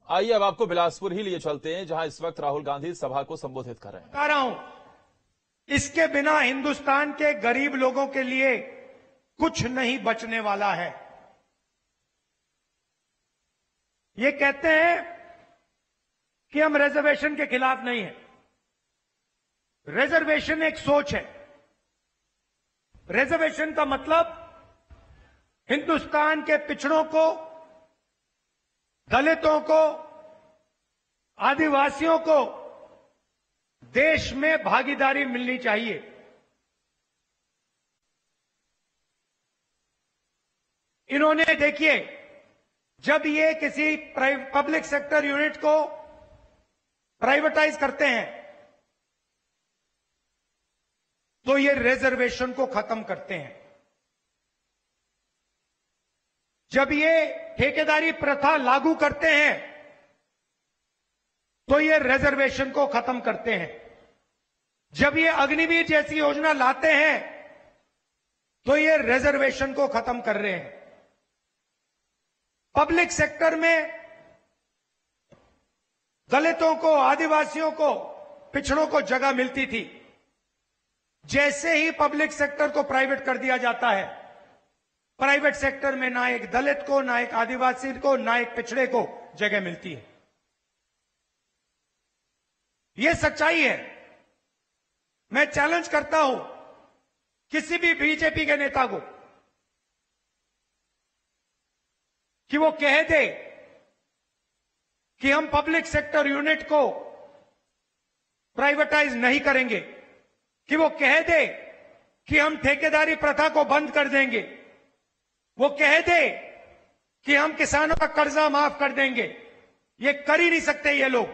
आइए अब आपको बिलासपुर ही लिए चलते हैं, जहां इस वक्त राहुल गांधी सभा को संबोधित कर रहे हैं। बता रहा हूं, इसके बिना हिंदुस्तान के गरीब लोगों के लिए कुछ नहीं बचने वाला है। ये कहते हैं कि हम रिजर्वेशन के खिलाफ नहीं हैं। रिजर्वेशन एक सोच है। रिजर्वेशन का मतलब हिंदुस्तान के पिछड़ों को, दलितों को, आदिवासियों को देश में भागीदारी मिलनी चाहिए। इन्होंने देखिए, जब ये किसी पब्लिक सेक्टर यूनिट को प्राइवेटाइज करते हैं तो ये रिजर्वेशन को खत्म करते हैं। जब ये ठेकेदारी प्रथा लागू करते हैं तो ये रिजर्वेशन को खत्म करते हैं। जब ये अग्निवीर जैसी योजना लाते हैं तो ये रिजर्वेशन को खत्म कर रहे हैं। पब्लिक सेक्टर में दलितों को, आदिवासियों को, पिछड़ों को जगह मिलती थी। जैसे ही पब्लिक सेक्टर को प्राइवेट कर दिया जाता है, प्राइवेट सेक्टर में ना एक दलित को, ना एक आदिवासी को, ना एक पिछड़े को जगह मिलती है। यह सच्चाई है। मैं चैलेंज करता हूं किसी भी बीजेपी के नेता को कि वो कह दे कि हम पब्लिक सेक्टर यूनिट को प्राइवेटाइज नहीं करेंगे, कि वो कह दे कि हम ठेकेदारी प्रथा को बंद कर देंगे, वो कह दे कि हम किसानों का कर्जा माफ कर देंगे। ये कर ही नहीं सकते ये लोग,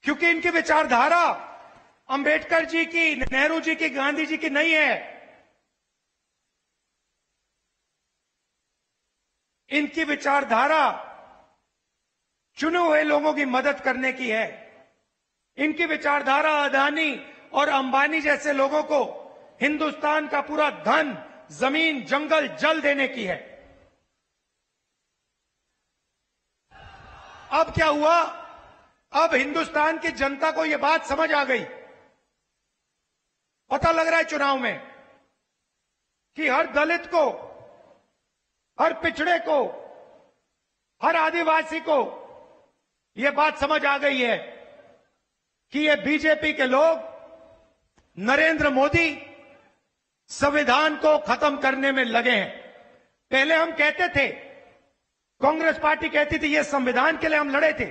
क्योंकि इनकी विचारधारा अंबेडकर जी की, नेहरू जी की, गांधी जी की नहीं है। इनकी विचारधारा चुने हुए लोगों की मदद करने की है। इनकी विचारधारा अदानी और अंबानी जैसे लोगों को हिंदुस्तान का पूरा धन, जमीन, जंगल, जल देने की है। अब क्या हुआ? अब हिंदुस्तान की जनता को यह बात समझ आ गई। पता लग रहा है चुनाव में कि हर दलित को, हर पिछड़े को, हर आदिवासी को यह बात समझ आ गई है कि ये बीजेपी के लोग, नरेंद्र मोदी संविधान को खत्म करने में लगे हैं। पहले हम कहते थे, कांग्रेस पार्टी कहती थी ये संविधान के लिए हम लड़े थे,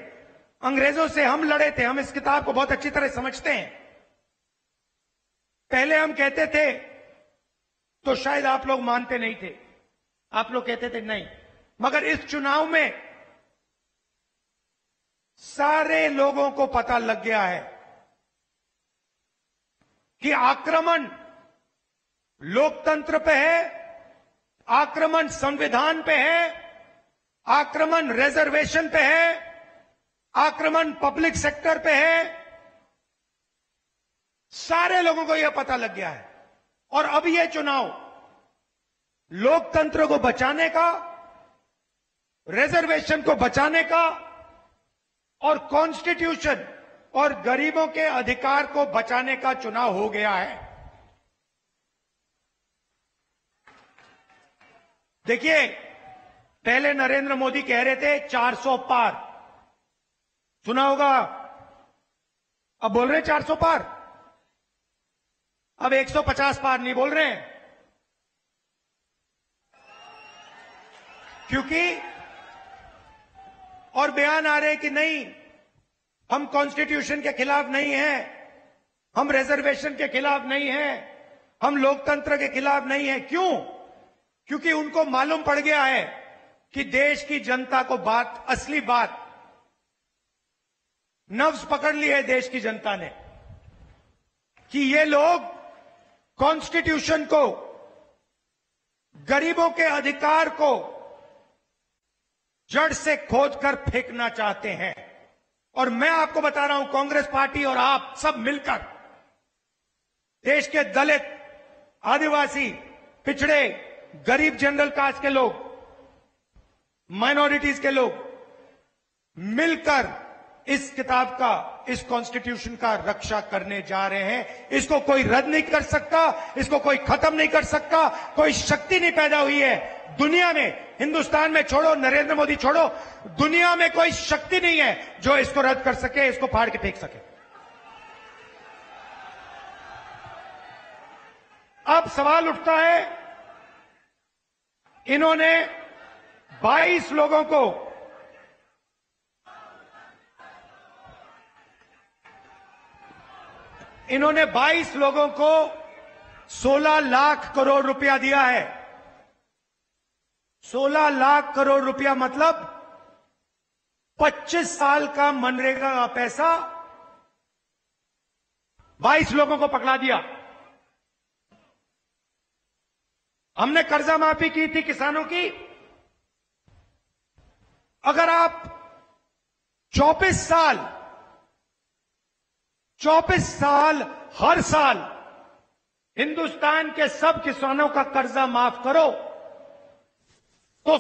अंग्रेजों से हम लड़े थे, हम इस किताब को बहुत अच्छी तरह समझते हैं। पहले हम कहते थे तो शायद आप लोग मानते नहीं थे, आप लोग कहते थे नहीं। मगर इस चुनाव में सारे लोगों को पता लग गया है कि आक्रमण लोकतंत्र पे है, आक्रमण संविधान पे है, आक्रमण रिजर्वेशन पे है, आक्रमण पब्लिक सेक्टर पे है। सारे लोगों को यह पता लग गया है। और अब यह चुनाव लोकतंत्र को बचाने का, रिजर्वेशन को बचाने का और कॉन्स्टिट्यूशन और गरीबों के अधिकार को बचाने का चुनाव हो गया है। देखिए, पहले नरेंद्र मोदी कह रहे थे 400 पार, सुना होगा। अब बोल रहे हैं 400 पार, अब 150 पार नहीं बोल रहे हैं, क्योंकि और बयान आ रहे हैं कि नहीं, हम कॉन्स्टिट्यूशन के खिलाफ नहीं हैं, हम रिजर्वेशन के खिलाफ नहीं हैं, हम लोकतंत्र के खिलाफ नहीं हैं। क्यों? क्योंकि उनको मालूम पड़ गया है कि देश की जनता को बात, असली बात, नब्ज पकड़ ली है देश की जनता ने कि ये लोग कॉन्स्टिट्यूशन को, गरीबों के अधिकार को जड़ से खोदकर फेंकना चाहते हैं। और मैं आपको बता रहा हूं, कांग्रेस पार्टी और आप सब मिलकर देश के दलित, आदिवासी, पिछड़े, गरीब जनरल कास्ट के लोग, माइनॉरिटीज के लोग, मिलकर इस किताब का, इस कॉन्स्टिट्यूशन का रक्षा करने जा रहे हैं। इसको कोई रद्द नहीं कर सकता, इसको कोई खत्म नहीं कर सकता, कोई शक्ति नहीं पैदा हुई है दुनिया में, हिंदुस्तान में छोड़ो, नरेंद्र मोदी छोड़ो, दुनिया में कोई शक्ति नहीं है जो इसको रद्द कर सके, इसको फाड़ के फेंक सके। अब सवाल उठता है, इन्होंने 22 लोगों को इन्होंने 22 लोगों को 16 लाख करोड़ रुपया दिया है। 16 लाख करोड़ रुपया मतलब 25 साल का मनरेगा का पैसा 22 लोगों को पकड़ा दिया। हमने कर्जा माफी की थी किसानों की। अगर आप 24 साल हर साल हिंदुस्तान के सब किसानों का कर्जा माफ करो तो